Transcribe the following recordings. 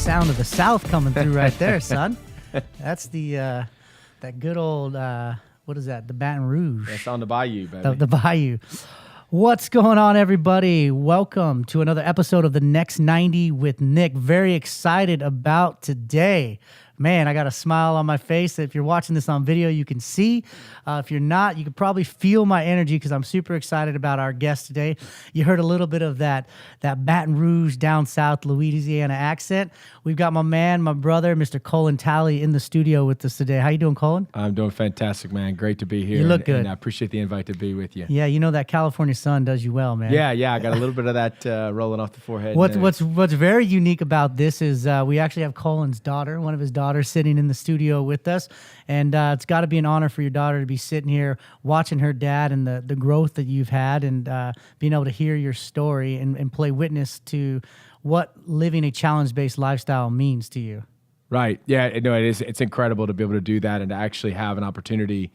sound of the South coming through right there, son. That's the that good old what is that? The Baton Rouge. That's on the Bayou, baby. The Bayou. What's going on, everybody? Welcome to another episode of the Next 90 with Nick. Very excited about today. Man, I got a smile on my face. If you're watching this on video, you can see. If you're not, you can probably feel my energy because I'm super excited about our guest today. You heard a little bit of that Baton Rouge, down south Louisiana accent. We've got my man, my brother, Mr. Colin Talley in the studio with us today. How you doing, Colin? I'm doing fantastic, man. Great to be here. You look good. And I appreciate the invite to be with you. Yeah, you know that California sun does you well, man. Yeah. I got a little bit of that rolling off the forehead. What's very unique about this is we actually have Colin's daughter, one of his daughters, sitting in the studio with us. And it's got to be an honor for your daughter to be sitting here watching her dad and the growth that you've had and being able to hear your story and play witness to what living a challenge-based lifestyle means to you. Right. Yeah, no, it is. It's incredible to be able to do that and to actually have an opportunity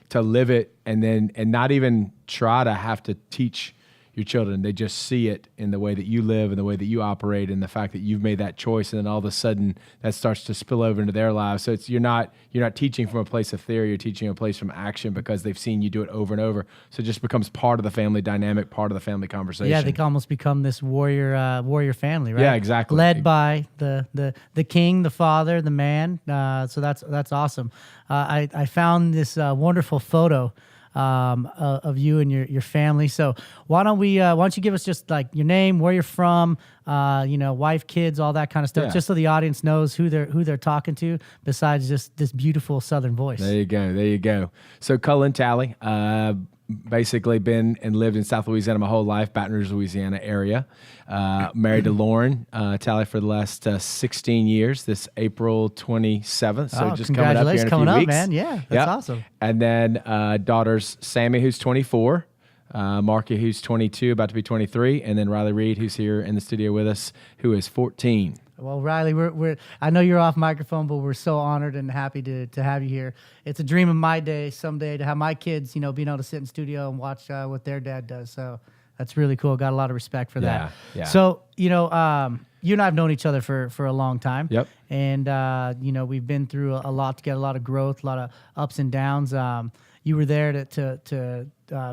to live it and not even try to have to teach your children. They just see it in the way that you live and the way that you operate and the fact that you've made that choice, and then all of a sudden that starts to spill over into their lives. So you're not teaching from a place of theory, you're teaching a place from action because they've seen you do it over and over. So it just becomes part of the family dynamic, part of the family conversation. Yeah, they can almost become this warrior family, right? Yeah, exactly. Led by the king, the father, the man. So that's awesome. I found this wonderful photo of you and your family. So why don't you give us just like your name, where you're from, wife, kids, all that kind of stuff, just so the audience knows who they're talking to besides just this beautiful Southern voice. There you go. So Colin Talley, basically been and lived in South Louisiana my whole life, Baton Rouge, Louisiana area. Married to Lauren Talley for the last 16 years. This April 27th. So just coming up here in a few weeks. Man. Yeah, that's awesome. And then daughters Sammy, who's 24, Marky, who's 22, about to be 23, and then Riley Reed, who's here in the studio with us, who is 14. Well, Riley, I know you're off microphone, but we're so honored and happy to have you here. It's a dream of my day someday to have my kids, being able to sit in studio and watch what their dad does. So that's really cool. Got a lot of respect for that. Yeah. So, you and I have known each other for a long time. Yep. And, we've been through a lot together, a lot of growth, a lot of ups and downs. You were there to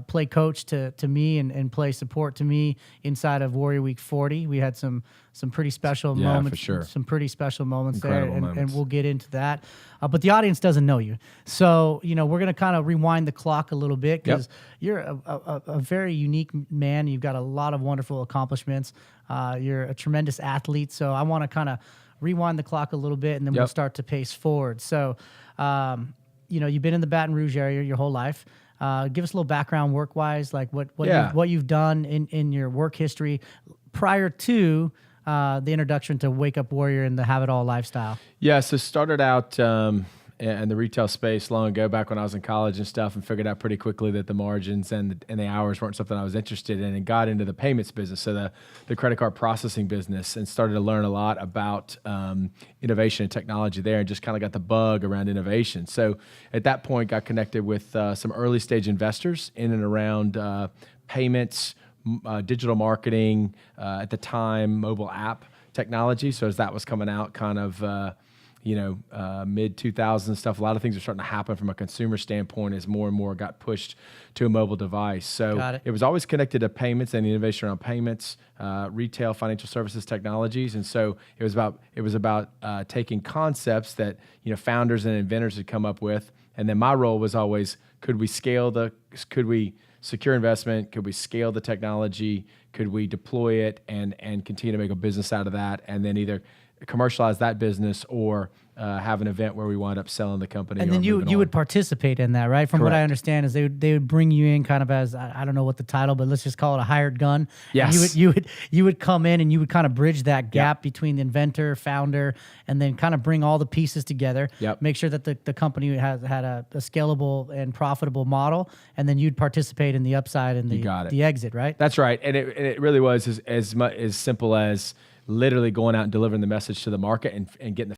play coach to me and play support to me inside of Warrior Week 40. We had some pretty special moments. For sure. Some pretty special moments Incredible there, moments. and we'll get into that. But the audience doesn't know you. So, we're going to kind of rewind the clock a little bit because you're a very unique man. You've got a lot of wonderful accomplishments. You're a tremendous athlete. So I want to kind of rewind the clock a little bit, and then we'll start to pace forward. So, you've been in the Baton Rouge area your whole life. Give us a little background work-wise, like what you've done in your work history prior to the introduction to Wake Up Warrior and the Have It All lifestyle. Yeah, so started out in the retail space long ago, back when I was in college and stuff, and figured out pretty quickly that the margins and the hours weren't something I was interested in, and got into the payments business, so the credit card processing business, and started to learn a lot about innovation and technology there, and just kind of got the bug around innovation. So at that point, got connected with some early stage investors in and around payments, digital marketing, at the time, mobile app technology. So as that was coming out, kind of mid 2000s stuff, a lot of things are starting to happen from a consumer standpoint as more and more got pushed to a mobile device. So it was always connected to payments and innovation around payments, retail, financial services, technologies. And so it was about taking concepts that founders and inventors had come up with, and then my role was always, could we secure investment? Could we scale the technology? Could we deploy it and continue to make a business out of that, and then either commercialize that business or have an event where we wind up selling the company? And then you would participate in that, right? From Correct. What I understand is they would bring you in kind of as, I don't know what the title, but let's just call it a hired gun. Yes. And you would come in and you would kind of bridge that gap between the inventor, founder, and then kind of bring all the pieces together. Yep. Make sure that the company had a scalable and profitable model, and then you'd participate in the upside and the exit, right? That's right. And it really was as simple as literally going out and delivering the message to the market and getting the